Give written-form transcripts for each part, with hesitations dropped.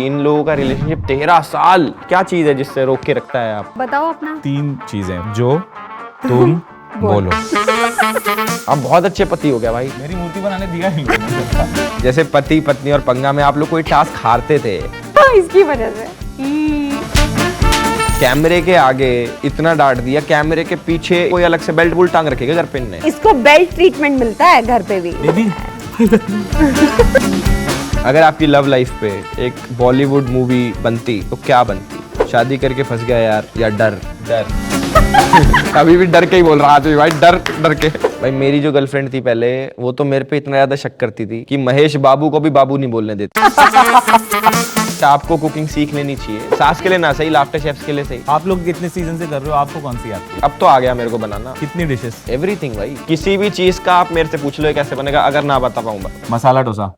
इन लोगों का रिलेशनशिप 13 साल, क्या चीज है जिससे रोक के रखता है आप? बताओ अपना। 3 चीजें जो तुम बोलो। आप बहुत अच्छे पति हो गया भाई। मेरी मूर्ति बनाने दिया ही नहीं। जैसे पति पत्नी और पंगा में आप लोग कोई टास्क हारते थे इसकी वजह से कैमरे के आगे इतना डांट दिया, कैमरे के पीछे कोई अलग से बेल्ट बुल्ट टांग रखेगा घर पे ने। इसको बेल्ट ट्रीटमेंट मिलता है घर पे भी। बेबी अगर आपकी लव लाइफ पे एक बॉलीवुड मूवी बनती तो क्या बनती? शादी करके फंस गया यार, या डर? अभी भी डर के ही बोल रहा था भाई, डर के। भाई मेरी जो गर्लफ्रेंड थी पहले, वो तो मेरे पे इतना ज्यादा शक करती थी कि महेश बाबू को भी बाबू नहीं बोलने देती। आपको कुकिंग सीख लेनी चाहिए, सास के लिए ना सही, लाफ्टर शेफ्स के लिए सही। आप लोग कितने सीजन से कर रहे हो? आपको कौन सी आती है? अब तो आ गया मेरे को बनाना। कितनी डिशेस? एवरीथिंग भाई, किसी भी चीज का आप मेरे से पूछ लो कैसे बनेगा, अगर ना बता पाऊंगा। मसाला डोसा।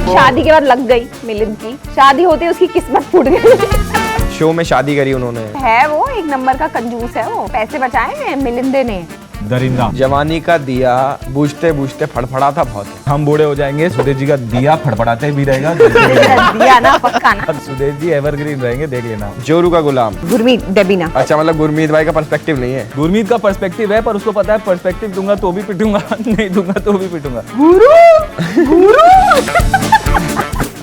शादी के बाद लग गई मिलिंद की, शादी होते उसकी किस्मत फूट गई। शो में शादी करी उन्होंने। है वो एक नंबर का कंजूस है, वो पैसे बचाए हैं मिलिंदे ने। दरिंदा। जवानी का दिया बुझते बुझते फड़फड़ाता बहुत है। हम बूढ़े हो जाएंगे, सुदेश जी का दिया फड़फड़ाते भी रहेगा। दिया ना पक्का ना। सुदेश जी एवरग्रीन रहेंगे, देख लेना। जोरू का गुलाम। गुरमीत डेबिना। अच्छा, मतलब गुरमीत भाई का पर्सपेक्टिव नहीं है। गुरमीत का पर्सपेक्टिव है, पर उसको पता है पर्सपेक्टिव दूंगा तो भी पिटूंगा, नहीं दूंगा तो भी पिटूंगा।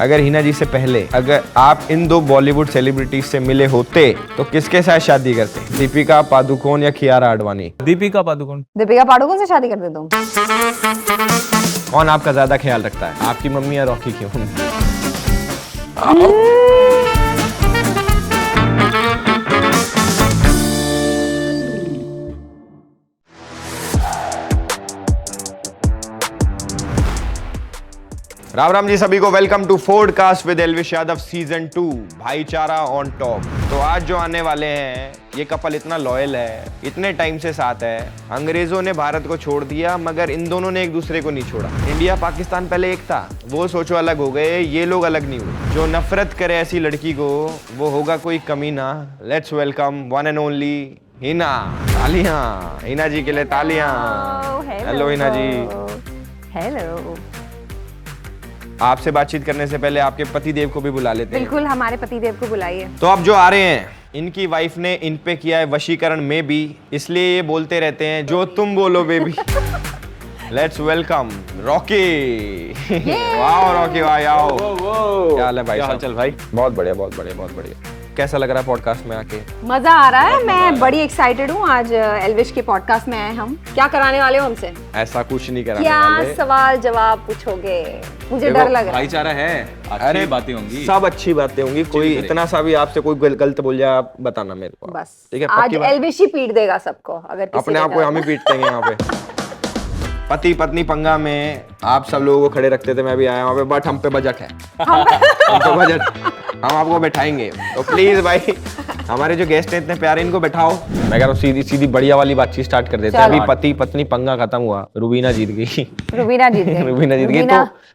अगर हिना जी से पहले अगर आप इन दो बॉलीवुड सेलिब्रिटीज से मिले होते तो किसके साथ शादी करते? दीपिका पादुकोण या कियारा आडवाणी? दीपिका पादुकोण। दीपिका पादुकोण से शादी करते तुम? कौन आपका ज्यादा ख्याल रखता है, आपकी मम्मी या रॉकी की मम्मी? राम राम जी सभी को, welcome to podcast with Elvish Yadav season 2, भाईचारा ऑन टॉप। तो आज जो आने वाले हैं, ये कपल इतना लॉयल है, इतने टाइम से साथ है। अंग्रेजों ने भारत को छोड़ दिया मगर इन दोनों ने एक दूसरे को नहीं छोड़ा। इंडिया पाकिस्तान पहले एक था, वो सोचो अलग हो गए, ये लोग अलग नहीं हुए। जो नफरत करे ऐसी लड़की को, वो होगा कोई कमीना। Let's welcome one and only Hina. तालियां हिना जी के लिए, तालियां। हेलो हिना जी। हेलो। आपसे बातचीत करने से पहले आपके पतिदेव को भी बुला लेते हैं। बिल्कुल, हमारे पतिदेव को बुलाइए। तो अब जो आ रहे हैं, इनकी वाइफ ने इन पे किया है वशीकरण में भी, इसलिए ये बोलते रहते हैं जो तुम बोलो बेबी। Let's welcome Rocky. वाह रॉकी भाई, आओ। क्या हाल है भाई? चल भाई, बहुत बढ़िया, बहुत बढ़िया, बहुत बढ़िया। कैसा लग रहा है पॉडकास्ट में आके? मजा आ रहा है, मैं बड़ी एक्साइटेड हूँ। आज एल्विश के पॉडकास्ट में आए हम। क्या कराने वाले हो हमसे? ऐसा कुछ नहीं कराने क्या वाले। सवाल जवाब पूछोगे? मुझे देखो, डर लग रहा है। भाईचारा है, अच्छी बातें होंगी, सब अच्छी बातें होंगी। कोई इतना सा भी आपसे कोई गलत बोल जाए, आप बताना मेरे को। बस ठीक है, आज एल्विश ही पीट देगा सबको। अगर किसी अपने आप को हम ही पीटते हैं यहाँ पे। पति पत्नी पंगा में आप सब लोगों को खड़े रखते थे, मैं भी आया वहाँ पे, बट हम पे बजट है। हम पे बजट, हम आपको बैठाएंगे। तो प्लीज भाई, हमारे जो गेस्ट हैं इतने प्यारे, इनको बैठाओ। मैं कह रहा हूँ सीधी सीधी बढ़िया वाली बातचीत स्टार्ट कर देते हैं। अभी पति पत्नी पंगा खत्म हुआ, रुबीना जीत गई। रुबीना जीत गई। रुबीना जीत गई।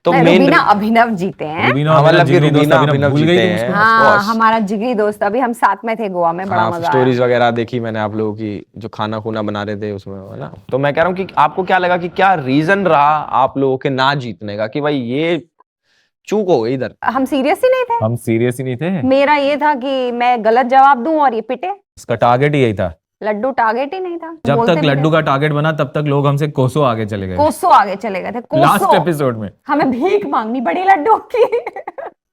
तो नहीं, मेन रुबीना अभिनव जीते हैं। मतलब कि रुबीना अभिनव जीते हैं। हाँ, हमारा जिगरी दोस्त। अभी हम साथ में थे गोवा में, बड़ा मजा आया। स्टोरीज वगैरह देखी मैंने आप लोगों की, जो खाना खुना बना रहे थे उसमें, है ना? तो मैं कह रहा हूँ कि आपको क्या लगा कि क्या रीजन रहा आप लोगों के ना जीतने का, कि भाई ये चूक हो गई इधर? हम सीरियस ही नहीं थे। हम सीरियस ही नहीं थे। मेरा ये था कि मैं गलत जवाब दूं और ये पिटे। इसका टारगेट ही यही था। लड्डू टारगेट ही नहीं था। जब बोलते तक नहीं लड्डू थे। का टारगेट बना, तब तक लोग हमसे कोसों आगे चले गए। कोसों आगे चले गए थे। लास्ट कोसों। एपिसोड में हमें भीख मांगनी पड़ी लड्डू की।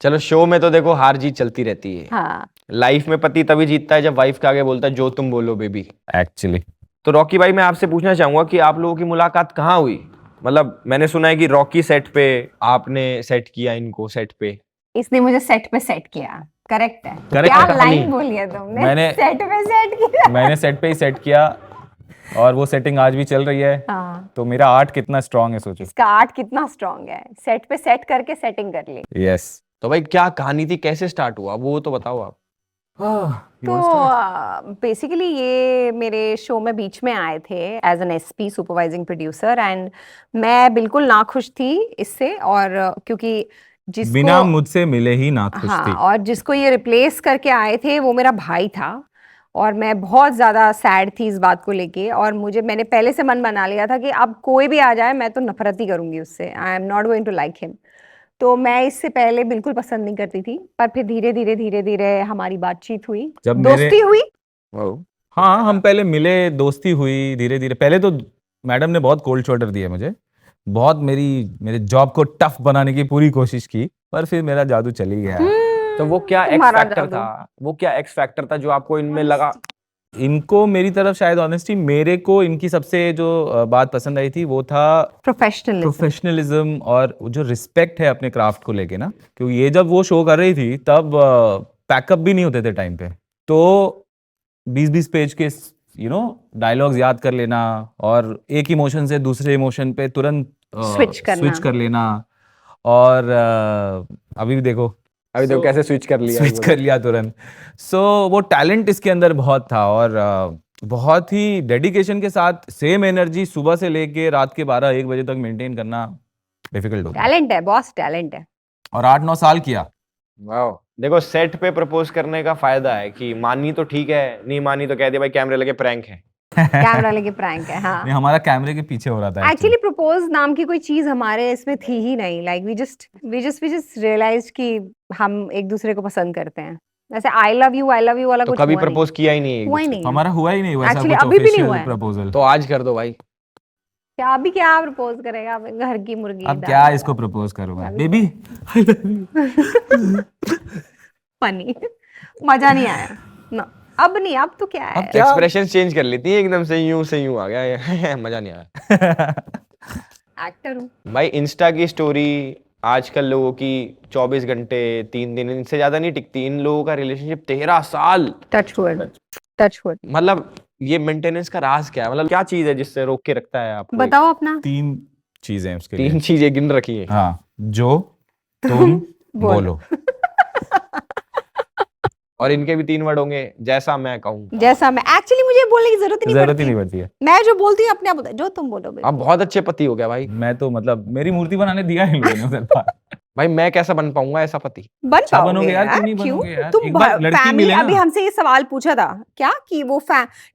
चलो, शो में तो देखो हार जीत चलती रहती है। हाँ। लाइफ में पति तभी जीतता है जब वाइफ के आगे बोलता है जो तुम बोलो बेबी। एक्चुअली। तो रॉकी भाई, मैं आपसे पूछना चाहूंगा कि आप लोगों की मुलाकात कहाँ हुई? मतलब मैंने सुना है कि रॉकी सेट पे आपने सेट किया इनको, सेट पे। इसने मुझे सेट पे सेट किया। करेक्ट है। करेक्ट क्या है। लाइन बोली है तुमने? मैंने सेट पे सेट किया। मैंने सेट पे ही सेट किया, और वो सेटिंग आज भी चल रही है। हाँ। तो मेरा आर्ट कितना स्ट्रांग है, सोचो। इसका आर्ट कितना स्ट्रांग है। सेट पे सेट करके सेटिंग कर ली। यस। तो भाई क्या कहानी थी, कैसे स्टार्ट हुआ, वो तो बताओ आप। तो बेसिकली ये मेरे शो में बीच में आए थे as an SP, supervising producer, and मैं बिल्कुल नाखुश थी इससे। और क्योंकि जिसको बिना मुझसे मिले ही नाखुश थी। और जिसको ये रिप्लेस करके आए थे वो मेरा भाई था, और मैं बहुत ज़्यादा सैड थी इस बात को लेके, और मैंने पहले से मन बना लिया था कि अब कोई भी आ जाए मैं तो नफरत ही करूंगी उससे, I am not going to like him. तो मैं इससे पहले बिल्कुल पसंद नहीं करती थी, पर फिर धीरे धीरे हमारी बातचीत हुई, जब दोस्ती हुई। हाँ, हम पहले मिले, दोस्ती हुई धीरे धीरे। पहले तो मैडम ने बहुत कोल्ड शोल्डर दिया मुझे, बहुत मेरे जॉब को टफ बनाने की पूरी कोशिश की, पर फिर मेरा जादू चली गया। तो वो क्या एक्स तुम्हारा फैक्टर जादू। था, वो क्या एक्स फैक्टर था जो आपको इनमें लगा? इनको मेरी तरफ शायद ऑनेस्टी, मेरे को इनकी सबसे जो बात पसंद आई थी वो था प्रोफेशनलिज्म और जो रिस्पेक्ट है अपने क्राफ्ट को लेके ना। क्योंकि ये जब वो शो कर रही थी तब पैकअप भी नहीं होते थे टाइम पे, तो 20-20 पेज के डायलॉग्स याद कर लेना और एक इमोशन से दूसरे इमोशन पे तुरंत स्विच कर लेना। और अभी भी देखो, अभी देखो कैसे स्विच कर लिया तुरंत। सो वो टैलेंट इसके अंदर बहुत था, और बहुत ही डेडिकेशन के साथ सेम एनर्जी सुबह से लेके रात के 12-1 बजे तक मेंटेन करना डिफिकल्ट होता है। टैलेंट है बॉस, टैलेंट है। और 8-9 साल किया। वाओ। देखो सेट पे प्रपोज करने का फायदा है कि मानी तो ठीक है, नहीं मानी तो कह दिया भाई कैमरे लगे प्रैंक है। कैमरा लेके प्रैंक है। हाँ, नहीं, हमारा कैमरे के पीछे हो रहा था एक्चुअली प्रपोज नाम की कोई चीज हमारे इसमें थी ही नहीं। लाइक वी जस्ट रियलाइज्ड कि हम एक दूसरे को पसंद करते हैं। वैसे आई लव यू वाला तो कुछ कभी हुआ नहीं। प्रपोज किया ही नहीं है एक हुआ ही दूसरे नहीं को। है। हमारा हुआ ही नहीं वैसा Actually, कुछ अभी भी नहीं हुआ ऑफिशियल है। प्रपोजल। तो आज कर दो भाई। क्या अभी क्या प्रपोज करेगा? अब घर की मुर्गी अब क्या इसको प्रपोज करूंगा? बेबी फनी मजा नहीं आया ना। अब नहीं, अब तो क्या है। एक्सप्रेशन चेंज कर लेती है एकदम से यूं आ गया मजा नहीं आया। एक्टर हूँ भाई इंस्टा की स्टोरी आजकल लोगों की 24 घंटे 3 दिन इनसे ज्यादा नहीं टिकती। इन लोगों का रिलेशनशिप 13 साल। Touch word. मतलब ये मेंटेनेंस का राज क्या है? मतलब क्या चीज है जिससे रोक के रखता है आपको? बताओ अपना। 3 चीजें उसके लिए। 3 चीजें गिन रखी है। हाँ, जो तुम बोलो। और इनके भी 3 वर्ड होंगे, जैसा मैं कहूँ। जैसा मैं, एक्चुअली मुझे बोलने की जरूरत ही नहीं पड़ती है। मैं जो बोलती हूँ अपने आप होता है। जो तुम बोलो आप बहुत अच्छे पति हो गया भाई। मैं तो मतलब मेरी मूर्ति बनाने दिया है इन लोगों ने उधर बाहर। भाई मैं कैसा बन पाऊंगा ऐसा पति? बन पाओगे बनोगे यार, क्यों नहीं बनोगे यार? तुम एक बार लड़की फैमिली मिले ना। अभी हमसे ये सवाल पूछा था क्या कि वो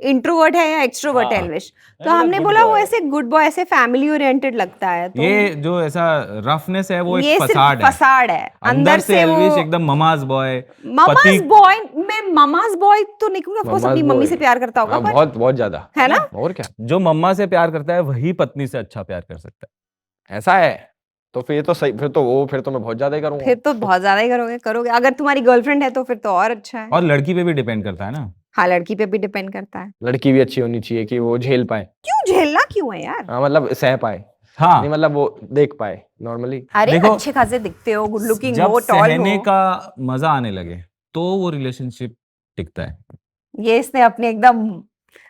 इंट्रोवर्ट है या एक्सट्रोवर्ट है हाँ। एल्विश, तो हमने good बोला वो boy। ऐसे गुड बॉय, ऐसे फैमिली ओरिएंटेड लगता है। तो ये जो ऐसा रफनेस है वो ये एक सिर्फ फसाड है। फसाड है। अंदर से एल्विश वो एकदम ममाज बॉय। Mama's boy. मैं ममाज बॉय तो नहीं कहूंगा, ऑफ कोर्स अपनी मम्मी से प्यार करता होगा, पर बहुत बहुत ज्यादा है ना। और क्या? जो मम्मा से प्यार करता है वही पत्नी से अच्छा प्यार कर सकता है। ऐसा है तो फिर तो सही, फिर तो मैं बहुत ज्यादा ही करूंगा। फिर तो बहुत ज्यादा ही करोगे। अगर तुम्हारी गर्लफ्रेंड है तो फिर तो और अच्छा है। और लड़की पे भी डिपेंड करता है ना। हाँ, लड़की पे भी डिपेंड करता है। लड़की भी अच्छी होनी चाहिए कि वो झेल पाए। क्यों झेलना क्यों है यार? हाँ मतलब सह पाए। हाँ, नहीं मतलब वो देख पाए नॉर्मली। अरे देखो, अच्छे खासे दिखते हो, गुड लुकिंग जब हो, टॉल सहने हो। का मजा आने लगे तो वो रिलेशनशिप टिकता है। ये इसने अपनी एकदम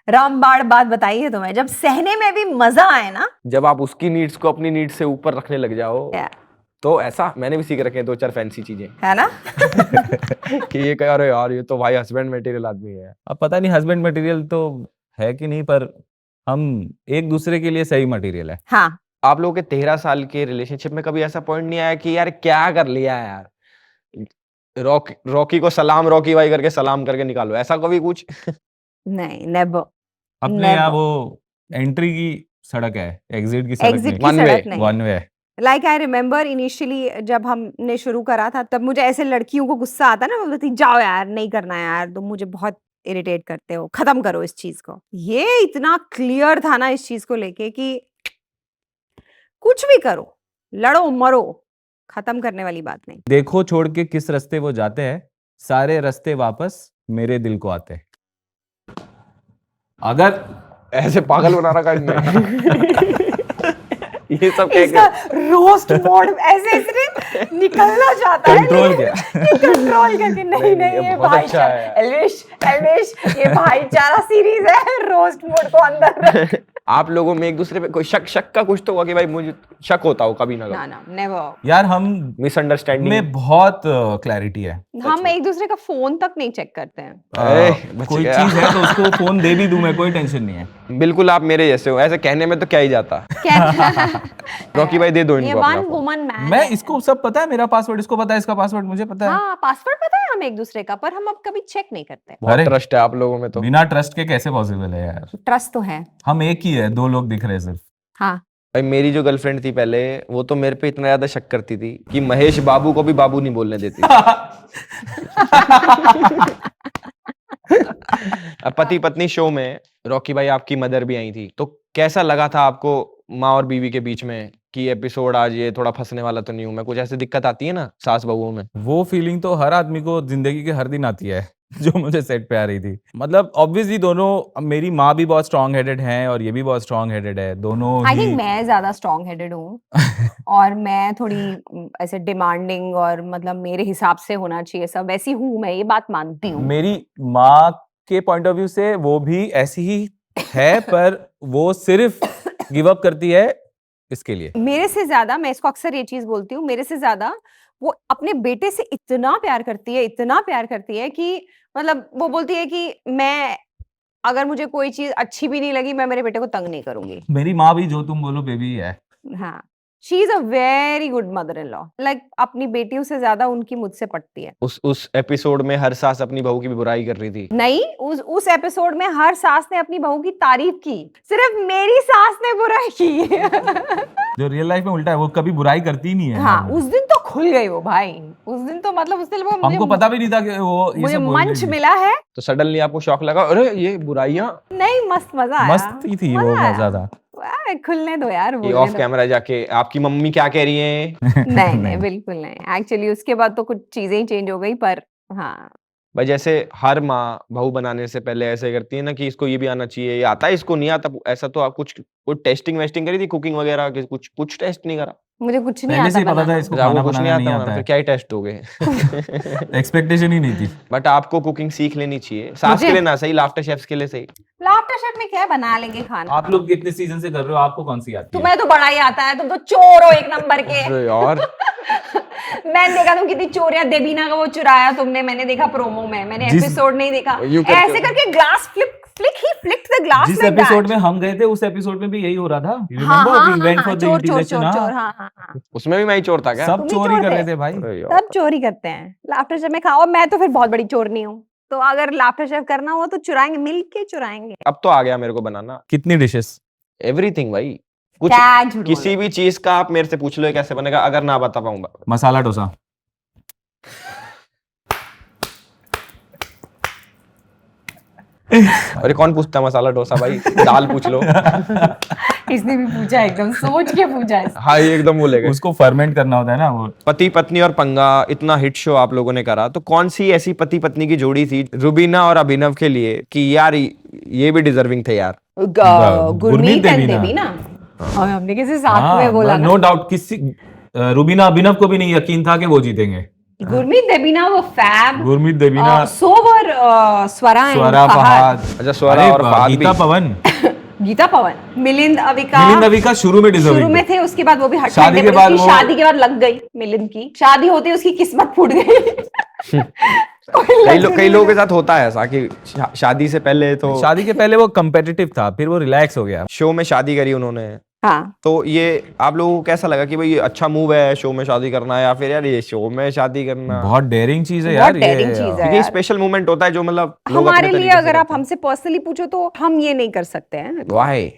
रामबाण बात बताई है तुम्हें। जब सहने में भी मजा आए ना, जब आप उसकी नीड्स को अपनी नीड्स से ऊपर रखने लग जाओ, तो ऐसा मैंने भी सीख रखे हैं 2-4 फैंसी चीजें है ना। कि ये कह रहे यार ये तो भाई हस्बैंड मटेरियल आदमी है। अब पता नहीं हस्बैंड मटेरियल तो है कि नहीं, पर हम एक दूसरे के लिए सही मटेरियल है। हाँ, आप लोगों के 13 साल के रिलेशनशिप में कभी ऐसा पॉइंट नहीं आया कि यार क्या कर लिया यार, रॉकी को सलाम रॉकी भाई करके सलाम करके निकालो, ऐसा कभी कुछ? नहीं, नेवर। अपने यहाँ वो एंट्री की सड़क है, एग्जिट की सड़क एग्जिट नहीं, की सड़क नहीं। One way. Like I remember initially जब हमने शुरू करा था, तब मुझे ऐसे लड़कियों को गुस्सा आता ना, बोलती जाओ यार नहीं करना यार, तो मुझे बहुत इरिटेट करते हो, खत्म करो इस चीज को। ये इतना क्लियर था ना इस चीज को लेके कि कुछ भी करो, लड़ो मरो, खत्म करने वाली बात नहीं। देखो छोड़ के किस रास्ते वो जाते हैं, सारे रास्ते वापस मेरे दिल को आते हैं। अगर ऐसे पागल बना रखा इसने। ये सब इसका रोस्ट मोड ऐसे इसने निकलना चाहता है, कंट्रोल किया। कंट्रोल करके नहीं नहीं, ये ये बहुत अच्छा भाईचारा, है। एल्विश ये भाईचारा सीरीज है, रोस्ट मोड को अंदर रख। आप लोगों में एक दूसरे पे कोई शक का कुछ तो हुआ कि भाई मुझे शक होता हो कभी ना ना कभी? ना नेवर। यार हम मिसअंडरस्टैंडिंग में बहुत क्लैरिटी है। हम एक दूसरे का फोन तक नहीं चेक करते हैं। बच कोई गया। चीज है तो उसको फोन दे भी दूं मैं, कोई टेंशन नहीं है। बिल्कुल आप मेरे जैसे हो, ऐसे कहने में तो क्या ही जाता। रॉकी भाई दे दो ये इनको वन अपना वुमन मैन मैं इसको सब पता है, मेरा पासवर्ड इसको पता है, इसका पासवर्ड मुझे पता है। हाँ पासवर्ड पता है हम एक दूसरे का, पर हम अब कभी चेक नहीं करते। बहुत अरे ट्रस्ट है आप लोगों में तो। बिना ट्रस्ट के कैसे पॉसिबल है यार? ट्रस्ट तो है। हम एक ही है, दो लोग दिख रहे हैं सिर्फ। हाँ भाई मेरी जो गर्लफ्रेंड थी पहले, वो तो मेरे पे इतना ज्यादा शक करती थी कि महेश बाबू को भी बाबू नहीं बोलने देती। अब पति पत्नी शो में रॉकी भाई आपकी मदर भी आई थी, तो कैसा लगा था आपको माँ और बीवी के बीच में कि एपिसोड आज ये थोड़ा फंसने वाला तो नहीं हूं मैं? कुछ ऐसी दिक्कत आती है ना सास बहुओं में? वो फीलिंग तो हर आदमी को जिंदगी के हर दिन आती है जो मुझे सेट पे आ रही थी। मतलब ऑब्वियसली दोनों, अब मेरी माँ भी बहुत स्ट्रॉन्ग हेडेड है और ये भी बहुत स्ट्रॉन्ग हेडेड है, दोनों आई ही। थिंक मैं ज्यादा स्ट्रॉन्ग हेडेड हूँ और मैं थोड़ी ऐसे डिमांडिंग और मतलब मेरे हिसाब से होना चाहिए सब, वैसी हूँ मैं, ये बात मानती हूँ। मेरी माँ के पॉइंट ऑफ व्यू से वो भी ऐसी ही है, पर वो सिर्फ गिव अप करती है इसके लिए। मेरे से ज्यादा, मैं इसको अक्सर ये चीज बोलती हूँ, मेरे से ज्यादा वो अपने बेटे से इतना प्यार करती है, इतना प्यार करती है कि मतलब वो बोलती है कि मैं, अगर मुझे कोई चीज अच्छी भी नहीं लगी, मैं मेरे बेटे को तंग नहीं करूंगी। मेरी माँ भी जो तुम बोलो बेबी है। हाँ she is a very good mother in law, like अपनी बेटियों से ज्यादा उनकी मुझसे पटती है। उस एपिसोड में हर सास अपनी बहू की भी बुराई कर रही थी। नहीं, उस एपिसोड में हर सास ने अपनी बहू की तारीफ की, सिर्फ मेरी सास ने बुराई की। जो रियल लाइफ में उल्टा है, वो कभी बुराई करती ही नहीं है। हाँ उस दिन तो खुल गई वो भाई, उस दिन तो मतलब उस दिन हमको पता भी नहीं था कि वो ये मुझे सब बोल मंच रही थी। मिला है। तो सडनली आपको शौक लगा, अरे ये बुराइयां? नहीं मस्त मजा आया। मस्ती थी वो, मजा मजा आया। था। वाह, खुलने दो यार, ये बोलने ऑफ दो। कैमरा जाके आपकी मम्मी क्या कह रही है? नहीं नहीं बिल्कुल नहीं, एक्चुअली उसके बाद तो कुछ चीजें ही चेंज हो गई, पर हाँ भाई जैसे हर माँ बहू बनाने से पहले ऐसे करती है ना कि इसको ये भी आना चाहिए, ये आता है इसको नहीं आता, ऐसा तो आप कुछ टेस्टिंग वेस्टिंग करी थी कुकिंग वगैरह की? कुछ टेस्ट नहीं करा? मुझे कुछ नहीं पहले से आता ही पता था बनाना। इसको जब आपको खाना कुछ नहीं बनाना आता नहीं बनाना, आता फिर है। क्या ही टेस्ट हो गए? एक्सपेक्टेशन ही नहीं थी। बट आपको कुकिंग सीख लेनी चाहिए, सास मुझे- के लिए ना सही, लाफ्टर शेफ्स के लिए सही। लाफ्टर शेफ में क्या है, बना लेंगे खाना। आप लोग कितने सीजन से कर रहे हो, आपको कौन सी आती है? तुम्हें तो बड़ा ही आता है, तुम तो चोर हो एक नंबर के। अरे यार मैंने देखा तुम कितनी चोरियां, देबीना का वो चुराया तुमने, मैंने देखा प्रोमो में, मैंने जिस- एपिसोड नहीं देखा। यूं करके- ऐसे करके ग्लास फ्लिक्ड द ग्लास जिस लाइक एपिसोड में दैट। हम गए थे उस एपिसोड में भी यही हो रहा था। You हाँ remember? हाँ We went हाँ, for the चोर चोर integration, चोर हाँ। चोर, हाँ हाँ हाँ, उसमें भी मैं ही चोर था क्या? सब तुम ही चोरी चोर कर थे। रहे थे भाई। अरे यार। सब चोरी करते हैं लाफ्टर शेफ में। खाओ, और मैं तो फिर बहुत बड़ी चोर नहीं हूँ, तो अगर लाफ्टर शेफ करना हो तो चुराएंगे, मिल के चुराएंगे। अब तो आ गया मेरे को बनाना कितनी डिशेस? एवरीथिंग भाई। कुछ क्या झूठ किसी बोल भी चीज का आप मेरे से पूछ लो ये कैसे बनेगा, अगर ना बता पाऊंगा। मसाला डोसा। अरे कौन पूछता है मसाला डोसा भाई? दाल पूछ लो। इसने भी पूछा, एकदम सोच के पूछा है। हाँ ये एकदम बोलेगा। उसको फर्मेंट करना होता है ना वो। पति पत्नी और पंगा इतना हिट शो आप लोगों ने करा, तो कौन सी ऐसी पति पत्नी की जोड़ी थी रुबीना और अभिनव के लिए कि यार ये भी डिजर्विंग थे यार? गुरमीत एंड देबीना। देबीना। और हमने किसी साथ में बोला ना। नो डाउट, किसी रुबीना अभिनव को भी नहीं यकीन था कि वो जीतेंगे। गुरमीत देबीना वो फैब, गुरमीत देबीना, सोवर, स्वरा एंड स्वरा फहद, फहद, अच्छा स्वरा अरे और फहद भी। गीता पवन, गीता पवन, मिलिंद अविका। मिलिंद अविका शुरू में शुरू डिजर्विंग में थे, उसके बाद वो भी हट शादी गए, के पर बाद उसकी वो- शादी के बाद लग गई मिलिंद की। शादी होती उसकी किस्मत फूट गई। कई लोगों के साथ होता है ऐसा कि शादी से पहले तो शादी के पहले वो कम्पेटिटिव था, फिर वो रिलैक्स हो गया। शो में शादी करी उन्होंने, हाँ तो ये आप लोगों को कैसा लगा कि भाई ये अच्छा मूव है शो में शादी करना, या फिर यार ये शो में शादी करना? बहुत डेयरिंग चीज है बहुत यार daring ये। चीज है। क्योंकि यार। स्पेशल मोमेंट होता है जो मतलब लोग हमारे अपने लिए तरीके से अगर आप करते हैं। हमसे पर्सनली पूछो तो हम ये नहीं कर सकते हैं। Why?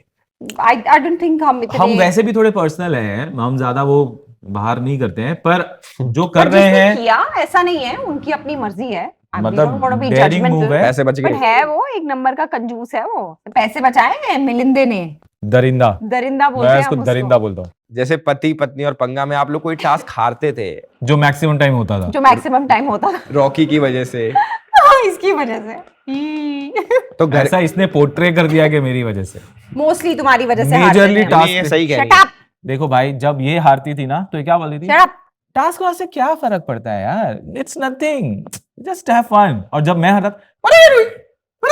आई डोंट थिंक हम इतने, हम वैसे भी थोड़े पर्सनल हैं, हम ज्यादा वो बाहर नहीं करते हैं, पर जो पर कर रहे जिसने हैं किया ऐसा नहीं है, उनकी अपनी मर्जी है। मतलब daring move है। पैसे बच बट गए। है वो एक नंबर का कंजूस है वो। पैसे बचाए हैं मिलिंदे ने। दरिंदा, दरिंदा बोलते मैं हैं इसको हम दरिंदा बोलता हूँ। जैसे पति पत्नी और पंगा में आप लोग कोई टास्क हारते थे जो मैक्सिमम टाइम होता था। जो मैक्सिमम टाइम होता था। रॉकी की वजह से, इसकी वजह से तो घर ऐसा इसने पोर्ट्रे कर दिया कि मेरी वजह से। मोस्टली तुम्हारी वजह से हारते मेजरली हैं। टास्क नहीं, ये सही कह रही Shut है। up! देखो भाई, जब ये हारती थी ना तो ये क्या बोलती थी? Shut up! टास्क वाले से क्या फर्क पड़ता है यार, it's nothing, just have fun. और जब मैं हारता, what are you doing?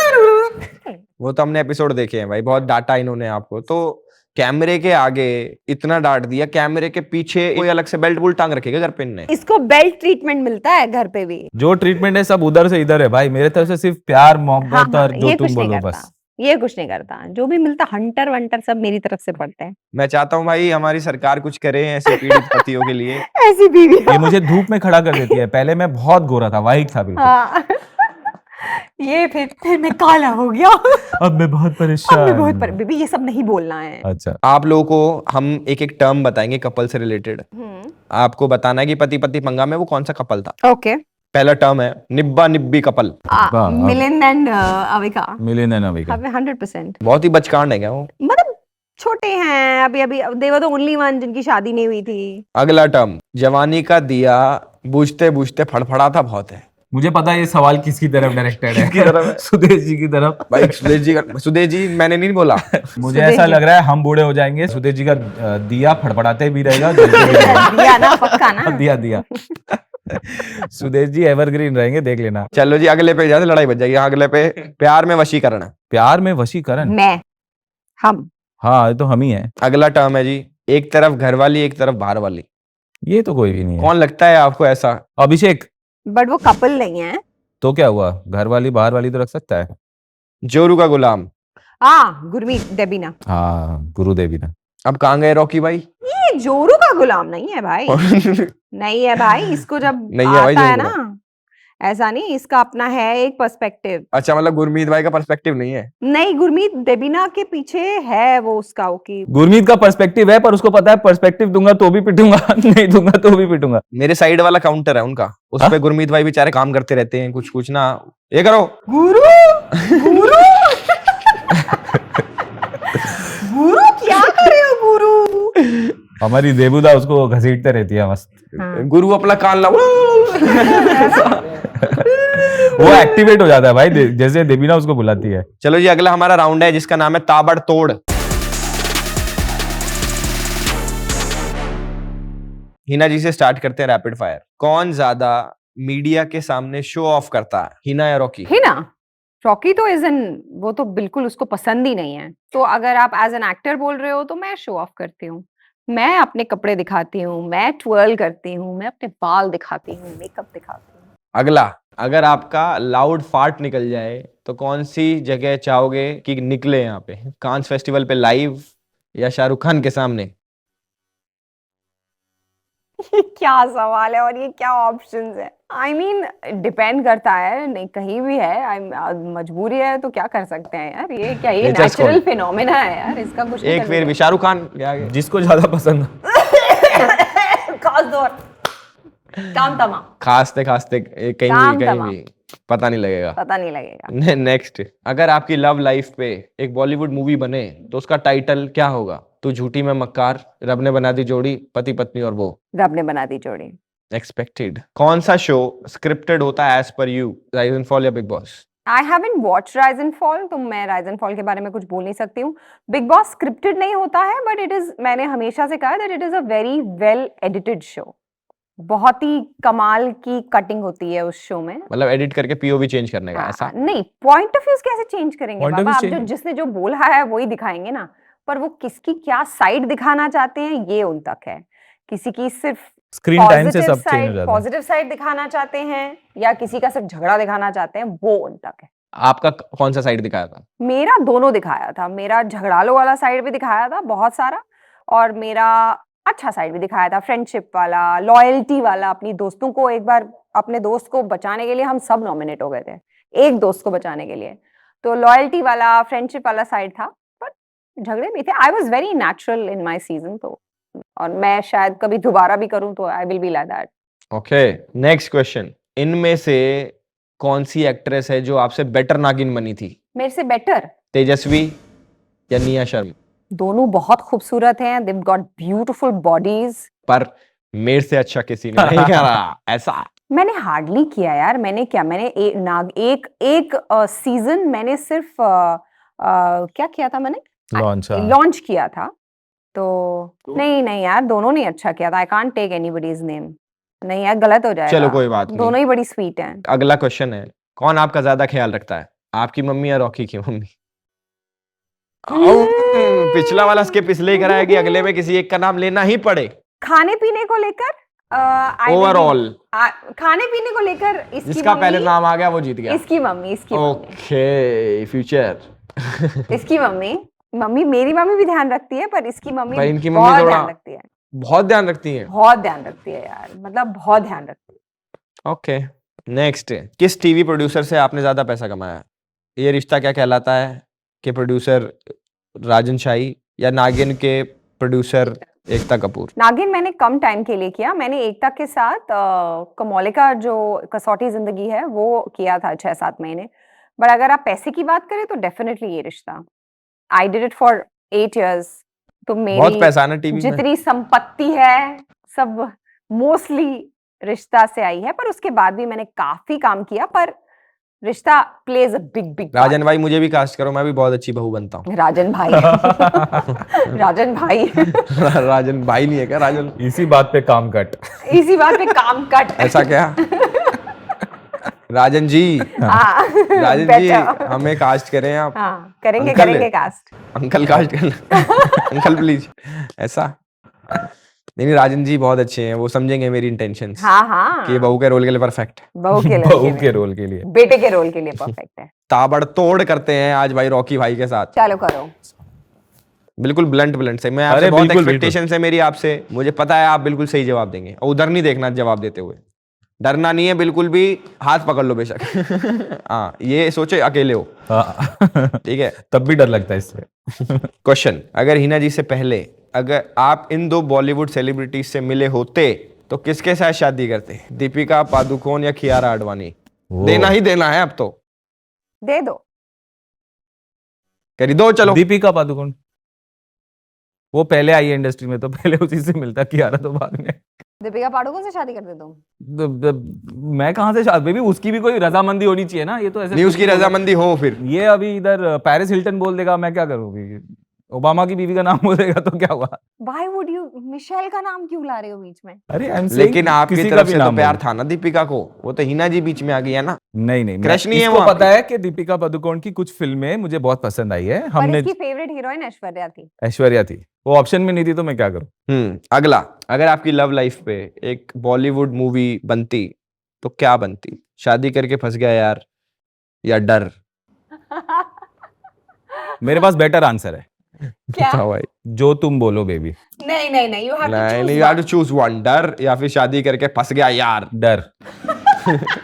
वो तो हमने एपिसोड देखे हैं भाई, बहुत डांटा इन्होंने आपको। तो कैमरे के आगे इतना डांट दिया, कैमरे के पीछे कोई अलग से बेल्ट बुल्ट टांग रखेगा घर पे इनने? इसको बेल्ट ट्रीटमेंट मिलता है घर पे भी। जो ट्रीटमेंट है सब उधर से इधर है भाई, मेरे तरफ से सिर्फ प्यार मोहब्बत और जो ये तुम कुछ नहीं बोलो करता, बस। ये कुछ नहीं करता, जो भी मिलता हंटर वंटर सब मेरी तरफ से पड़ते हैं। मैं चाहता हूँ भाई हमारी सरकार कुछ करे ऐसे पीड़ित पतियों के लिए। ऐसी बीवी ये मुझे धूप में खड़ा कर देती है, पहले मैं बहुत गोरा था, वाइट था बिल्कुल। हाँ। ये फिर मैं काला हो गया। अब मैं बहुत अब मैं परेशान बहुत हूँ। बीबी ये सब नहीं बोलना है। अच्छा, आप लोगों को हम एक एक टर्म बताएंगे कपल से रिलेटेड, आपको बताना है कि पति पति पंगा में वो कौन सा कपल था। ओके। पहला टर्म है निब्बा निब्बी कपल। वाह। Milind and Avika. Million and Avika. 100%। बहुत ही बचकांड है क्या वो? मतलब छोटे हैं अभी अभी, they were the only one जिनकी शादी नहीं हुई थी। अगला टर्म जवानी का दिया बुझते बुझते फड़फड़ाता बहुत है। मुझे पता है ये सवाल किसकी तरफ डायरेक्टेड है। किसकी तरफ है? सुदेश जी की तरफ। भाई सुदेश जी मैंने नहीं बोला। मुझे ऐसा लग रहा है हम बूढ़े हो जाएंगे, सुदेश जी का दिया फड़फड़ाते भी रहेगा, जलते भी रहेगा। दिया ना, पक्का ना। दिया दिया। सुदेश जी एवरग्रीन रहेंगे, देख लेना। चलो जी अगले पे जाते लड़ाई बच जाएगी। अगले पे प्यार में वशीकरण। प्यार में वशीकरण। हम हाँ ये तो हम ही है। अगला टर्म है जी एक तरफ घर वाली एक तरफ बाहर वाली। ये तो कोई भी नहीं है। कौन लगता है आपको ऐसा? अभिषेक। बट वो कपल नहीं है। तो क्या हुआ, घर वाली बाहर वाली तो रख सकता है। जोरू का गुलाम। गुरमीत देबीना। हाँ गुरुदेवी ने। अब कहाँ गए रॉकी भाई? ये जोरू का गुलाम नहीं है भाई। नहीं है भाई, इसको जब नहीं है भाई आता है जोरू ना, ऐसा नहीं, इसका अपना है एक पर्सपेक्टिव। अच्छा मतलब गुरमीत भाई का पर्सपेक्टिव नहीं है? नहीं, गुरमीत देबीना के पीछे है वो उसका की। गुरमीत का पर्सपेक्टिव है, पर उसको पता है पर्सपेक्टिव दूंगा तो भी पिटूंगा, नहीं दूंगा तो भी पिटूंगा। मेरे साइड वाला काउंटर है उनका, उस पे गुरमीत भाई बेचारे काम करते रहते हैं कुछ कुछ ना। ये करो गुरु गुरु गुरु क्या कर रहे हो गुरु? हमारी देबुदा उसको घसीटते रहती है मस्त। गुरु अपना कान ला। वो एक्टिवेट हो जाता है भाई, जैसे देबीना उसको बुलाती है। चलो जी अगला हमारा राउंड है जिसका नाम है ताबड़तोड़। हिना जी से स्टार्ट करते हैं रैपिड फायर। कौन ज्यादा मीडिया के सामने शो ऑफ करता है, हिना या रॉकी? हिना। रॉकी तो वो तो बिल्कुल उसको पसंद ही नहीं है। तो अगर आप एज एन एक्टर बोल रहे हो तो मैं शो ऑफ करती हूँ, मैं अपने कपड़े दिखाती हूँ, मैं ट्विर्ल करती हूँ, मैं अपने बाल दिखाती हूँ, मेकअप दिखाती हूँ। अगला, अगर आपका लाउड फार्ट निकल जाए तो कौन सी जगह चाहोगे कि निकले यहाँ पे? कांस फेस्टिवल पे लाइव या शाहरुख खान के सामने? ये क्या सवाल है और ये क्या ऑप्शंस है? आई मीन डिपेंड करता है, नहीं कहीं भी है, मजबूरी है तो क्या कर सकते हैं यार। ये क्या, ये नेचुरल फिनोमेना है यार, इसका कुछ नहीं एक फिर भी शाहरुख खान के आगे जिसको ज्यादा पसंद। खास दौर काम तमाम, खासते खासते कहीं भी पता नहीं लगेगा, पता नहीं लगेगा। नेक्स्ट, अगर आपकी लव लाइफ पे एक बॉलीवुड मूवी बने तो उसका टाइटल क्या होगा? तू झूठी में मक्कार, रब ने बना दी जोड़ी, पति पत्नी और वो। रब ने बना दी जोड़ी। एक्सपेक्टेड। कौन सा शो स्क्रिप्टेड होता है as per you, rise and fall या Bigg Boss? I haven't watched rise and fall, तो मैं राइज एंड फॉल के बारे में कुछ बोल नहीं सकती हूँ। बिग बॉस स्क्रिप्टेड नहीं होता है, बट इट इज, मैंने हमेशा से कहा that it is a very well edited show. बहुत ही कमाल की कटिंग होती है उस शो में। मतलब एडिट करके पीओवी चेंज करने का? ऐसा नहीं, पॉइंट ऑफ व्यूज कैसे चेंज करेंगे Point of बाबा? view आप change- जो जिसने जो बोला है वही दिखाएंगे ना, पर वो किसकी क्या साइड दिखाना चाहते हैं ये उन तक है। किसी की सिर्फ स्क्रीन टाइम से सब चेंज हो जाता है। पॉजिटिव साइड दिखाना चाहते हैं या किसी का सिर्फ झगड़ा दिखाना चाहते हैं, वो उन तक है। आपका कौन सा साइड दिखाया था? मेरा दोनों दिखाया था, मेरा झगड़ालो वाला साइड भी दिखाया था बहुत सारा, और मेरा अच्छा साइड भी दिखाया था, फ्रेंडशिप वाला, लॉयल्टी वाला। अपनी दोस्तों को, एक बार अपने दोस्त को बचाने के लिए हम सब नॉमिनेट हो गए थे, एक दोस्त को बचाने के लिए, तो लॉयल्टी वाला, फ्रेंडशिप वाला साइड था, पर झगड़े भी थे। I was very natural in my season, तो और मैं शायद कभी दोबारा भी करूं तो I will be like that. Okay, next question. इनमें से कौन सी एक्ट्रेस है जो आपसे बेटर नागिन बनी थी? मेरे से बेटर? तेजस्वी या निया शर्मा? दोनों बहुत खूबसूरत हैं, they've got beautiful bodies। पर मेरे से अच्छा किसी ने नहीं करा ऐसा? मैंने हार्डली किया यार, मैंने क्या, मैंने एक सीजन मैंने सिर्फ क्या किया था, मैंने लॉन्च किया था, तो नहीं यार, दोनों ने अच्छा किया था। I can't take anybody's name, नहीं यार गलत हो जाएगा। चलो कोई बात नहीं, दोनों ही बड़ी स्वीट हैं। अगला क्वेश्चन है, कौन आपका ज्यादा ख्याल रखता है? आपकी मम्मी या रॉकी की मम्मी? पिछला वाला स्किप इसलिए कराया कि अगले में किसी एक का नाम लेना ही पड़े। खाने पीने को लेकर ओवरऑल खाने पीने को लेकर इसकी जिसका पहले मम्मी, नाम आ गया वो जीत गया। इसकी मम्मी ओके फ्यूचर। इसकी मम्मी मेरी मम्मी भी ध्यान रखती है, पर इसकी मम्मी भाई इनकी मम्मी बहुत थोड़ा ध्यान रखती है, बहुत ध्यान रखती है। बहुत ध्यान रखती है यार, मतलब बहुत ध्यान रखती है। ओके नेक्स्ट, किस टीवी प्रोड्यूसर से आपने ज्यादा पैसा कमाया? ये रिश्ता क्या कहलाता है के प्रोड्यूसर राजन शाही या नागिन के प्रोड्यूसर एकता कपूर? नागिन मैंने कम टाइम के लिए किया, मैंने एकता के साथ कमोलिका जो कसौटी जिंदगी है वो किया था 6-7 महीने। बट अगर आप पैसे की बात करें तो डेफिनेटली ये रिश्ता, I did it for 8 years। तो बहुत मेरी पैसा है ना टीवी में। जितनी संपत्ति है सब मोस्टली रिश्ता से आई है, पर उसके बाद भी मैंने काफी काम किया, पर रिश्ता प्लेज अ बिग राजन भाई मुझे भी कास्ट करो, मैं भी बहुत अच्छी बहू बनता हूँ। राजन भाई राजन भाई राजन भाई नहीं है क्या राजन? इसी बात पे काम कट। इसी बात पे काम कट। ऐसा क्या? राजन जी, हाँ, राजन जी better। हमें कास्ट करें आप। हाँ, करेंगे अंकल करेंगे है। कास्ट। अंकल कास्ट कर अंकल प्लीज। ऐसा नहीं, राजन जी बहुत अच्छे हैं, वो समझेंगे मेरी इंटेंशंस हाँ हाँ, कि बहू के रोल के लिए परफेक्ट है। बहू के बहू लिए, के रोल के लिए। बेटे के रोल के लिए परफेक्ट है। ताबड़तोड़ करते हैं आज भाई रॉकी भाई के साथ। चलो करो। बिल्कुल ब्लंट से, मैं आपसे अरे बहुत बिल्कुल, एक्सपेक्टेशन है मेरी आपसे, मुझे पता है आप बिल्कुल सही जवाब देंगे और उधर नहीं देखना जवाब देते हुए, डरना नहीं है बिल्कुल भी, हाथ पकड़ लो बेशक। हाँ ये सोचे अकेले हो, हाँ। ठीक है। तब भी डर लगता है इससे। क्वेश्चन, अगर हिना जी से पहले अगर आप इन दो बॉलीवुड सेलिब्रिटीज से मिले होते तो किसके साथ शादी करते? दीपिका पादुकोण या कियारा आडवाणी? देना ही देना है अब तो, दे दो। करी दो चलो। दीपिका पादुकोण, वो पहले आई है इंडस्ट्री में तो पहले उसी से मिलता, कियारा तो बाद में। दीपिका पादुकोण से शादी कर दे तुम? मैं कहाँ से शादी, बेबी उसकी भी कोई रजामंदी होनी चाहिए ना, ये तो ऐसे नहीं उसकी रजामंदी हो फिर ये अभी इधर पेरिस हिल्टन बोल देगा, मैं क्या करूँगी? ओबामा की बीवी का नाम बोल देगा तो क्या हुआ? Why would you मिशेल का नाम क्यों ला रहे हो बीच में? अरे I'm saying लेकिन आपकी किसी का तरफ भी से तो नाम प्यार बोलो। था ना दीपिका को, वो तो हिना जी बीच में आ गई है ना। नहीं क्रश नहीं है इसको वो पता है कि दीपिका पादुकोण की कुछ फिल्में मुझे बहुत पसंद आई है, पर हमने इसकी फेवरेट हीरोइन ऐश्वर्या थी। ऐश्वर्या थी, वो ऑप्शन में नहीं थी तो मैं क्या करूं? अगला, अगर आपकी लव लाइफ पे एक बॉलीवुड मूवी बनती तो क्या बनती? शादी करके फंस गया यार या डर? मेरे पास बेटर आंसर है, क्या? बताओ भाई। जो तुम बोलो बेबी। नहीं, you have to choose नहीं, you have one। to choose one, डर या फिर शादी करके फंस गया यार? डर।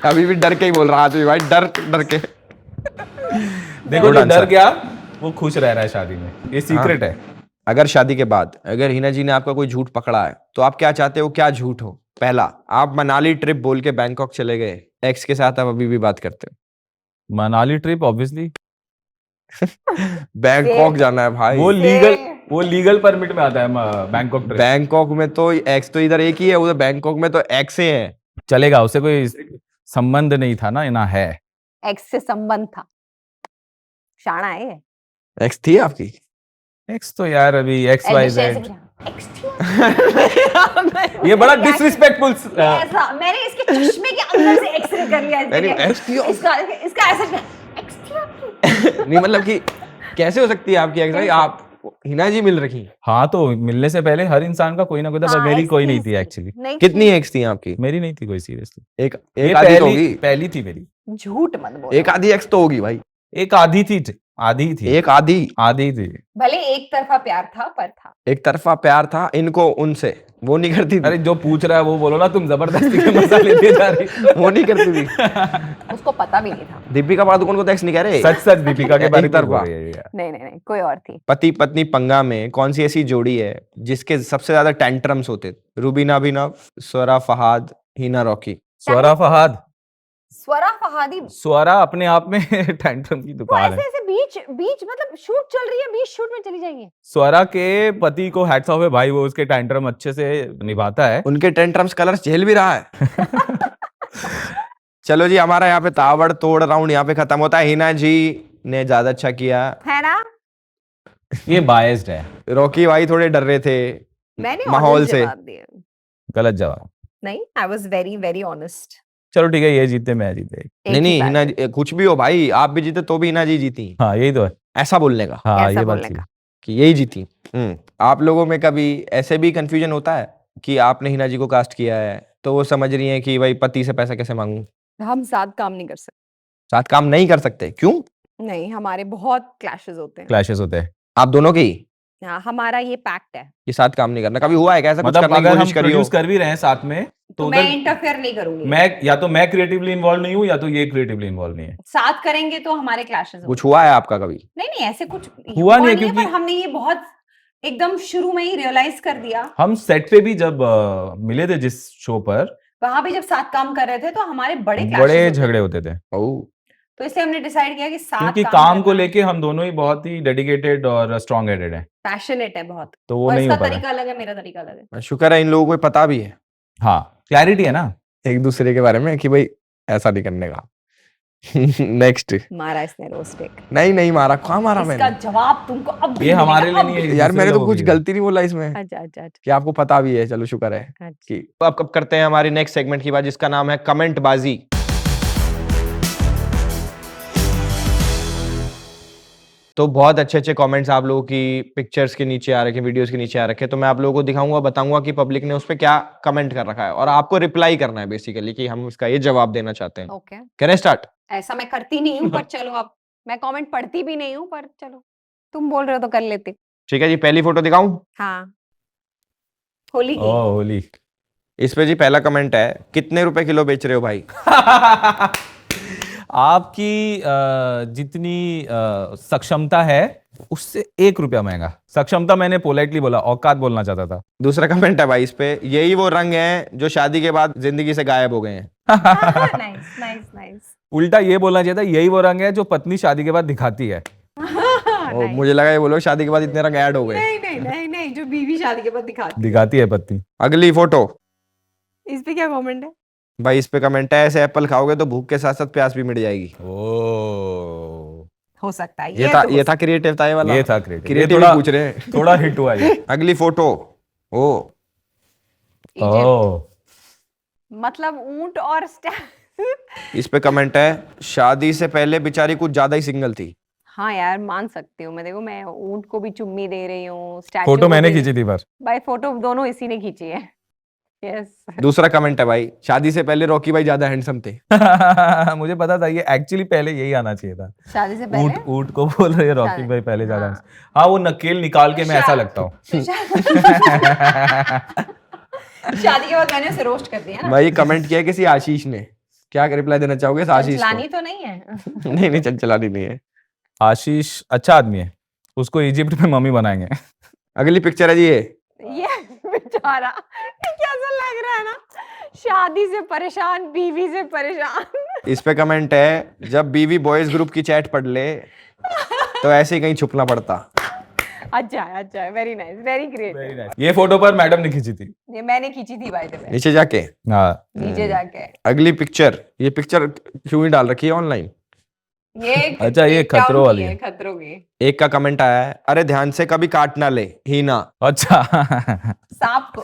अभी भी डर के ही बोल रहा था भाई, डर के। देखो Good जो डर answer। गया वो खुश रह रहा है शादी में, ये सीक्रेट है। अगर शादी के बाद अगर हिना जी ने आपका कोई झूठ पकड़ा है तो आप क्या चाहते हो, क्या झूठ हो? पहला, आप मनाली ट्रिप बोल के बैंकॉक चले गए, एक्स के साथ आप अभी भी बात करते हो। मनाली ट्रिप ऑब्वियसली, बैंकॉक जाना है भाई। वो लीगल परमिट में आता है बैंकॉक ट्रिप। बैंकॉक में तो एक्स तो इधर एक ही है, उधर बैंकॉक में तो एक्स है। चलेगा, उससे कोई संबंध नहीं था ना है। एक्स से संबंध था, शाना है ये। एक्स थी आपकी? एक्स तो यार अभी एक्स वाई ऐसे जेड, क्या? एक्स थी? ये बड़ा डिसरिस्पेक्टफुल। ऐसा मैंने इसके चश्मे के अंदर से एक्सरे कर लिया नहीं, एक्स थी। इसका ऐसा क्या? एक्स थी आपकी? नहीं मतलब कि कैसे हो सकती है आपकी एक्स भाई? आप हिना जी मिल रखी? हाँ तो मिलने से पहले हर इंसान का कोई ना कोई था, पर मेरी कोई नहीं थी एक्चुअली। कितनी एक्स थी आपकी? मेरी नहीं थी कोई सीरियसली। एक आधी तो होगी। पहली थी मेरी। झूठ मत बोलो। एक आधी एक्स तो होगी भाई। एक आधी थी एक आधी थी। भले एक तरफा प्यार था, पर था। एक तरफा प्यार था इनको उनसे, वो नहीं करती थी। अरे जो पूछ रहा है वो बोलो ना, तुम जबरदस्ती के मसाले दे जा रही हो। वो नहीं करती थी। उसको पता भी नहीं था। दीपिका पादुकोण को तो एक्स नहीं कह रहे। सच दीपिका के बारे एक में तरफा। बोल रही है यार। नहीं, कोई और थी। पति पत्नी पंगा में कौन सी ऐसी जोड़ी है जिसके सबसे ज्यादा टेंट्रम्स होते? रूबीना अभिनव, स्वरा फहाद, हिना रॉकी? स्वरा फहाद। स्वरा अपने आप में टेंट्रम की वो दुकान है। ऐसे बीच मतलब शूट चल रही है, बीच शूट में चली जाएंगे। स्वरा के पति को हैट्स ऑफ है भाई, वो उसके टेंट्रम अच्छे से निभाता है। उनके टेंट्रम्स कलर्स झेल भी रहा है। चलो जी, हमारा यहाँ पे ताबड़ तोड़ राउंड यहाँ पे खत्म होता है। हिना जी ने ज्यादा अच्छा किया है ना? ये बायस्ड है। रॉकी भाई थोड़े डर रहे थे मैंने माहौल honest से। जवाब दिए। गलत जवाब। नहीं, I was very very honest. चलो ठीक है, ये जीते मैं जीते। नहीं नहीं, हिना कुछ भी हो भाई, आप भी जीते तो भी हिना जी जीती, हाँ यही तो है। ऐसा बोलने का हाँ ऐसा ये बात बोलने थी। का। कि यही जीती। आप लोगों में कभी ऐसे भी कंफ्यूजन होता है कि आपने हिना जी को कास्ट किया है तो वो समझ रही है कि भाई पति से पैसा कैसे मांगूं, हम साथ काम नहीं कर सकते। साथ काम नहीं कर सकते? क्यों? नहीं, हमारे बहुत क्लैशेस होते हैं। क्लैशेस होते हैं। आप दोनों के ही हाँ, हमारा ये पैक्ट है। कि साथ काम नहीं करना? कभी हुआ है क्या ऐसा कुछ मतलब करने की अगर हम कोशिश करी हो? प्रोड्यूस कर भी रहे हैं साथ में तो तो मैं उधर इंटरफेयर नहीं करूंगी। मैं या तो मैं क्रिएटिवली इन्वॉल्व नहीं हूँ या तो ये क्रिएटिवली इन्वॉल्व नहीं है। साथ करेंगे तो हमारे क्लैशेस कुछ हुआ है आपका कभी? नहीं नहीं, ऐसे कुछ हुआ नहीं है, पर क्योंकि हमने ये बहुत एकदम शुरू में ही रियलाइज कर दिया। हम सेट पे भी जब मिले थे जिस शो पर, वहां भी जब साथ काम कर रहे थे तो हमारे बड़े बड़े clashes होते झगड़े होते थे। ओह, तो इसलिए हमने डिसाइड किया कि साथ क्योंकि काम को लेके हम दोनों ही बहुत ही डेडिकेटेड और स्ट्रांग हेडेड हैं, पैशनेट है बहुत। तो वो और नहीं इसका हो पा रहा है। तरीका अलग है, मेरा तरीका अलग है। शुक्र है इन लोगों को पता भी है हाँ क्लैरिटी है ना एक दूसरे के बारे में कि भाई ऐसा नहीं करने का। नेक्स्ट। मारा इसने रोस्ट एक। नहीं नहीं मारा, कहाँ मारा इसका मैंने? जवाब तुमको अब भी ये हमारे मिलेगा, लिए अब नहीं है, भी। यार दूसरे मैंने तो लोगों कुछ के लिए। गलती नहीं बोला इसमें अच्छा अच्छा अच्छा कि आपको पता भी है। चलो शुक्र है अच्छा। कि अब कब करते हैं हमारी नेक्स्ट सेगमेंट की बात, जिसका नाम है कमेंट बाजी। तो बहुत अच्छे अच्छे कमेंट्स आप लोगों की पिक्चर्स के नीचे आ रखे, वीडियोस के नीचे आ रखे, तो मैं आप लोगों को दिखाऊंगा, बताऊंगा कि पब्लिक ने उस पर क्या कमेंट कर रखा है और आपको रिप्लाई करना है बेसिकली कि हम इसका ये जवाब देना चाहते हैं। Okay, can I start? ऐसा मैं करती नहीं हूँ पर चलो, अब मैं कमेंट पढ़ती भी नहीं हूँ पर चलो, तुम बोल रहे हो तो कर लेती। ठीक है जी, पहली फोटो दिखाऊं? हाँ, होली की। ओह होली। इस पे जी पहला कमेंट है, कितने रुपए किलो बेच रहे हो भाई? आपकी जितनी सक्षमता है उससे 1 रुपया महंगा। सक्षमता मैंने पोलाइटली बोला, औकात बोलना चाहता था। दूसरा कमेंट है भाई इस पे, यही वो रंग हैं जो शादी के बाद जिंदगी से गायब हो गए हैं। Nice nice nice. उल्टा ये बोलना चाहिए था, यही वो रंग है जो पत्नी शादी के बाद दिखाती है। ओ, मुझे लगा ये बोलो शादी के बाद इतने रंग ऐड हो गए। नहीं नहीं नहीं नहीं, जो बीवी शादी के बाद दिखाती है पत्नी। अगली फोटो। इस पे क्या कमेंट है? भाई इस पे कमेंट है, ऐसे एप्पल खाओगे तो भूख के साथ साथ प्यास भी मिट जाएगी। ओ हो सकता है, ये था क्रिएटिव था ये वाला। ये था क्रिएटिव। क्रिएटिव थोड़ा पूछ रहे हैं। थोड़ा हिट हुआ ये। अगली फोटो। ओ ओह मतलब ऊंट और इस पे कमेंट है, शादी से पहले बेचारी कुछ ज्यादा ही सिंगल थी। हाँ यार, मान सकती हूँ मैं। देखो, मैं ऊंट को भी चुम्मी दे रही हूँ, स्टैचू फोटो को मैंने भी। खींची थी पर। भाई फोटो दोनों इसी ने खींची है। यस। दूसरा कमेंट है भाई, शादी से पहले रॉकी भाई ज्यादा हैंडसम थे। मुझे पता था ये एक्चुअली पहले यही आना चाहिए था। शादी से ऊंट पहले ऊंट को बोल रहे हैं रॉकी शादी- भाई पहले ज्यादा। हाँ। हाँ वो नकेल निकाल के मैं ऐसा लगता हूँ। शादी के बाद मैंने उसे रोस्ट कर दिया ना। भाई कमेंट किया है किसी आशीष ने, क्या रिप्लाई देना चाहोगे इस आशीष चलानी को? तो नहीं है। नहीं नहीं, चलानी नहीं है। आशीष अच्छा आदमी है, उसको इजिप्ट में मम्मी बनाएंगे। अगली पिक्चर है जी ये बेचारा, ये कैसा लग रहा है ना, शादी से परेशान, बीवी से परेशान। इस पे कमेंट है, जब बीवी बॉयज ग्रुप की चैट पढ़ ले तो ऐसे ही कहीं छुपना पड़ता। अच्छा है, अच्छा है, वेरी नाइस, वेरी ग्रेट। ये फोटो पर मैडम ने खींची थी। ये मैंने खींची थी भाई द वे, नीचे जाके। हाँ नीचे जाके। अगली पिक्चर, ये पिक्चर क्यों ही डाल रखी है ऑनलाइन? ये अच्छा, ये क्या खतरों उनकी वाली है, है। खतरों की। एक का कमेंट आया है, अरे ध्यान से कभी काट ना ले हीना। अच्छा। सांप को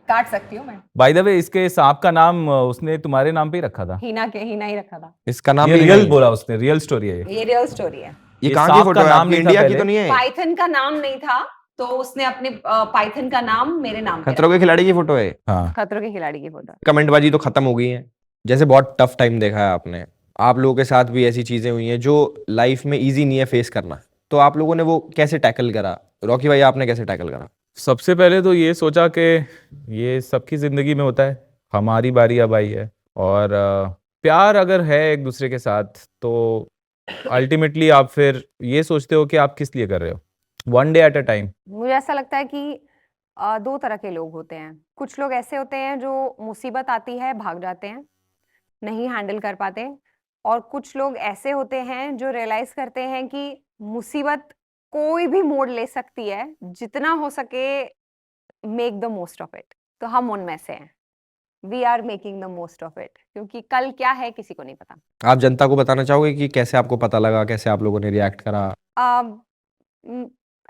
काट सकती हूँ मैं। बाय द वे इसके सांप का नाम उसने तुम्हारे नाम पे ही रखा था। हीना ही रखा था। इसका नाम ये भी रियल नहीं। बोला उसने, रियल स्टोरी है ये। ये रियल स्टोरी है। ये ये कहाँ की सांप फोटो का है? नाम आपकी नहीं था इंडिया की पहले। तो नहीं है? पाइथन का नाम नहीं था तो उसने अपने पाइथन का नाम मेरे नाम पे खतरों के खिलाड़ी की फोटो है। हाँ रखा। खतरों के खिलाड़ी की फोटो। कमेंटबाजी तो खत्म हो गई है। जैसे बहुत टफ टाइम देखा है आपने, आप लोगों के साथ भी ऐसी चीजें हुई हैं जो लाइफ में इजी नहीं है फेस करना, तो आप लोगों ने वो कैसे टैकल करा? रॉकी भाई आपने कैसे टैकल करा? सबसे पहले तो ये सोचा कि ये सबकी जिंदगी में होता है, हमारी बारी अब आई है, और प्यार अगर है एक दूसरे के साथ तो अल्टीमेटली आप फिर ये सोचते हो कि आप किस लिए कर रहे हो, one day at a time. मुझे ऐसा लगता है कि दो तरह के लोग होते हैं। कुछ लोग ऐसे होते हैं जो मुसीबत आती है भाग जाते हैं, नहीं हैंडल कर पाते, और कुछ लोग ऐसे होते हैं जो रियलाइज करते हैं कि मुसीबत कोई भी मोड़ ले सकती है, जितना हो सके make the most of it. तो हम उनमें से हैं। We are making the most of it, क्योंकि कल क्या है किसी को नहीं पता। आप जनता को बताना चाहोगे कि कैसे आपको पता लगा, कैसे आप लोगों ने रिएक्ट करा?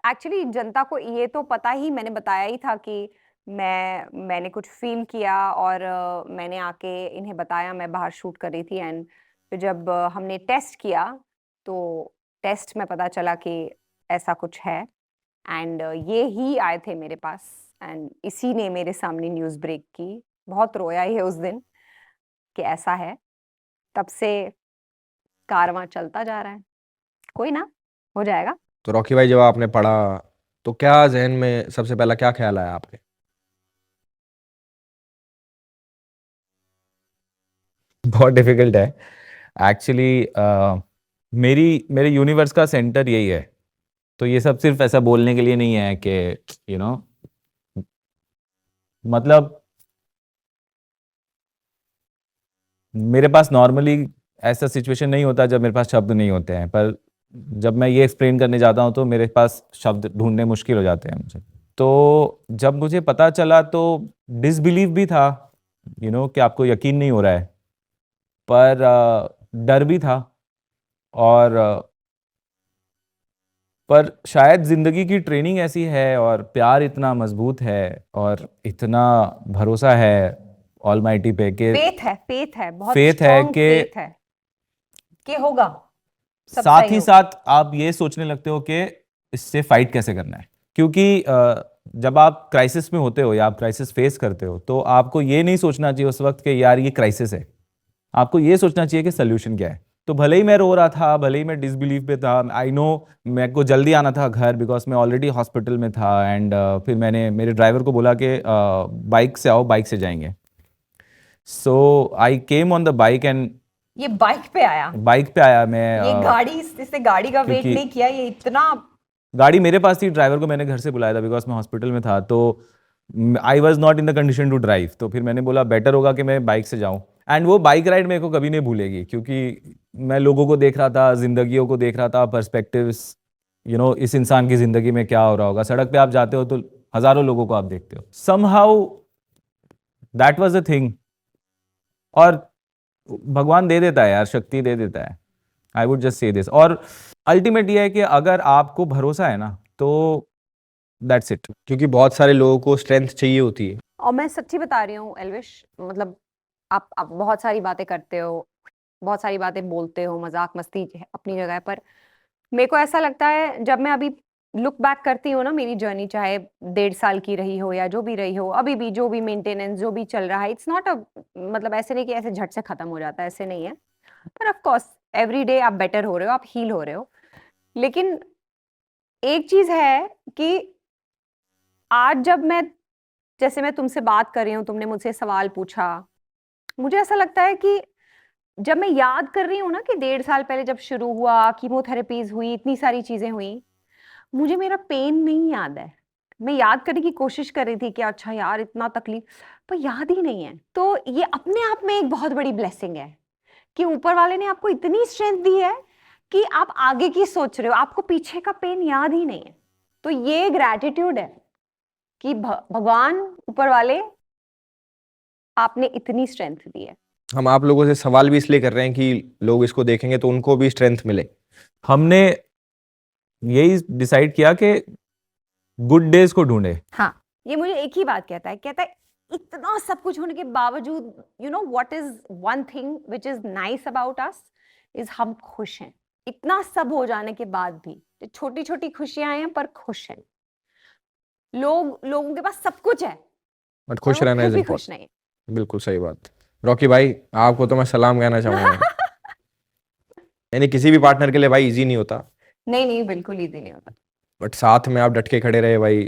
एक्चुअली जनता को ये तो पता ही, मैंने बताया ही था कि मैंने कुछ फील किया और मैंने आके इन्हें बताया मैं बाहर शूट कर रही थी एंड फिर जब हमने टेस्ट किया तो टेस्ट में पता चला कि ऐसा कुछ है एंड ये ही आए थे मेरे पास एंड इसी ने मेरे सामने न्यूज़ ब्रेक की। बहुत रोया ही है उस दिन कि ऐसा है। तब से कारवां चलता जा रहा है। कोई ना, हो जाएगा। तो रॉकी भाई जब आपने पढ़ा तो क्या जहन में सबसे पहला क्या ख्याल आया आपके? बहुत डिफिकल्ट है एक्चुअली। मेरे यूनिवर्स का सेंटर यही है, तो ये सब सिर्फ ऐसा बोलने के लिए नहीं है कि यू नो मतलब मेरे पास नॉर्मली ऐसा सिचुएशन नहीं होता जब मेरे पास शब्द नहीं होते हैं, पर जब मैं ये एक्सप्लेन करने जाता हूँ तो मेरे पास शब्द ढूंढने मुश्किल हो जाते हैं मुझे। तो जब मुझे पता चला तो डिसबिलीव भी था, कि आपको यकीन नहीं हो रहा है, पर डर भी था और पर शायद ज़िंदगी की ट्रेनिंग ऐसी है और प्यार इतना मजबूत है और इतना भरोसा है ऑलमाइटी पे कि फेथ है, बहुत faith है strong कि faith है कि होगा, सब साथ सही ही होगा। साथ आप ये सोचने लगते हो कि इससे फाइट कैसे करना है, क्योंकि जब आप क्राइसिस में होते हो या आप क्राइसिस फेस करते हो तो आपको ये नहीं सोचना चाहिए उस वक्त कि यार ये क्राइसिस है, आपको ये सोचना चाहिए कि सोल्यूशन क्या है। तो भले ही मैं रो रहा था, भले ही मैं डिसबिलीव पे था, आई नो मेरे को जल्दी आना था घर बिकॉज मैं ऑलरेडी हॉस्पिटल में था एंड फिर मैंने मेरे ड्राइवर को बोला कि बाइक से आओ, बाइक से जाएंगे। So I came on the bike एंड ये बाइक पे आया, मैं ये गाड़ी, इससे गाड़ी का वेट क्योंकि नहीं किया, ये इतना गाड़ी मेरे पास थी, ड्राइवर को मैंने घर से बुलाया था बिकॉज मैं हॉस्पिटल में था, तो I was not in the condition to drive. तो फिर मैंने बोला बेटर होगा कि मैं बाइक से जाऊं एंड वो बाइक राइड मेरे को कभी नहीं भूलेगी, क्योंकि मैं लोगों को देख रहा था, जिंदगियों को देख रहा था, पर्सपेक्टिव्स, इस इंसान की जिंदगी में क्या हो रहा होगा। सड़क पे आप जाते हो तो हजारों लोगों को आप देखते हो, somehow that was the thing. और भगवान दे देता है यार, शक्ति दे देता है, I would just say this. और अल्टीमेट ये है कि अगर आपको भरोसा है ना तो दैट्स इट। क्योंकि बहुत सारे लोगों को स्ट्रेंथ चाहिए होती है। और मैं सच्ची बता रही हूँ एल्विश, मतलब आप बहुत सारी बातें करते हो, बहुत सारी बातें बोलते हो, मजाक मस्ती अपनी जगह पर मेरे को ऐसा लगता है जब मैं अभी लुक बैक करती हूँ ना मेरी जर्नी, चाहे 1.5 साल की रही हो या जो भी रही हो, अभी भी जो भी मेंटेनेंस जो भी चल रहा है, इट्स नॉट अ, मतलब ऐसे नहीं कि ऐसे झट से खत्म हो जाता है, ऐसे नहीं है। पर ऑफ कोर्स एवरी डे आप बेटर हो रहे हो, आप हील हो रहे हो। लेकिन एक चीज है कि आज जब जैसे मैं तुमसे बात कर रही हूँ, तुमने मुझसे सवाल पूछा, मुझे ऐसा लगता है कि जब मैं याद कर रही हूँ ना कि 1.5 साल पहले जब शुरू हुआ, कीमोथेरेपीज हुई, इतनी सारी चीजें हुई, मुझे मेरा पेन नहीं याद है। मैं याद करने की कोशिश कर रही थी कि अच्छा यार इतना तकलीफ, पर याद ही नहीं है। तो ये अपने आप में एक बहुत बड़ी ब्लेसिंग है कि ऊपर वाले ने आपको इतनी स्ट्रेंथ दी है कि आप आगे की सोच रहे हो, आपको पीछे का पेन याद ही नहीं है। तो ये ग्रैटिट्यूड है कि भगवान ऊपर वाले आपने इतनी स्ट्रेंथ दी है। हम आप लोगों से सवाल भी इसलिए कर रहे हैं कि लोग इसको देखेंगे तो उनको भी स्ट्रेंथ मिले। हमने यही डिसाइड किया कि गुड डेज को ढूंढे। हाँ, ये मुझे एक ही बात कहता है इतना सब कुछ होने के बावजूद, you know what is one thing which is nice about us is हम खुश हैं। इतना सब हो जाने के बाद भी छोटी छोटी खुशियां हैं पर खुश हैं। लोगों के पास सब कुछ है बट खुश और वो रहना फिर इज भी इम्पोर्टेंट। खुश नहीं है। बिल्कुल सही बात। रॉकी भाई आपको तो मैं सलाम कहना चाहूंगा। यानी किसी भी पार्टनर के लिए भाई इजी नहीं होता, नहीं बिल्कुल इजी नहीं होता। बट साथ में आप डट के खड़े रहे भाई।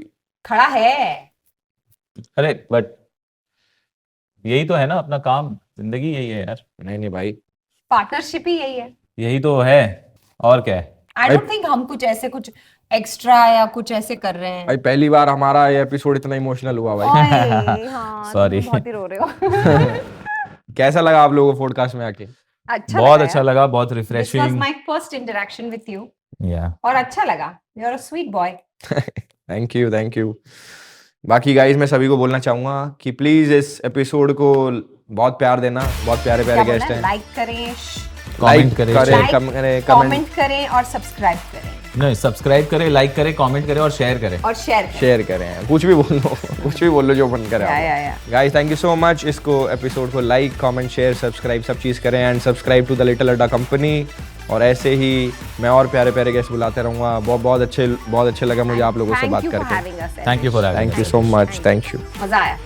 खड़ा है। अरे बट यही तो है ना अपना काम, जिंदगी यही है यार। नहीं भाई, पार्टनरशिप ही यही है। यही तो है, और क्या है। आई डोंट थिंक हम कुछ ऐसे कुछ एक्स्ट्रा या कुछ ऐसे कर रहे हैं। भाई पहली बार हमारा ये एपिसोड इतना इमोशनल हुआ भाई। ओए, हाँ, Sorry. तुम बहुत ही रो रहे हो। कैसा लगा आप लोगों को पॉडकास्ट में आके? अच्छा बहुत लगा अच्छा यार। लगा, बहुत This was refreshing. my first interaction with you या और अच्छा लगा। You're a sweet boy. Thank you. बाकी गाइस मैं सभी को बोलना चाहूंगा कि प्लीज इस एपिसोड को बहुत प्यार देना, बहुत प्यारे क्या प्यारे बोलना गेस्ट है? हैं। लाइक करें, कमेंट करें, करें, like, कमेंट कमेंट करें और सब्सक्राइब करें। नहीं, सब्सक्राइब करें, लाइक करें, कमेंट करें और शेयर करें। और शेयर शेयर करें, कुछ भी बोल लो कुछ भी बोल लो जो मन करे। या guys thank you so much. इसको एपिसोड को लाइक कमेंट शेयर सब्सक्राइब सब चीज़ करें and subscribe to the Little Adda Company. और ऐसे ही मैं और प्यारे प्यारे गेस्ट बुलाते रहूँगा। बहुत अच्छे लगा मुझे आप लोगों से बात करके। Thank you for thank you so much, thank you. मजा आया।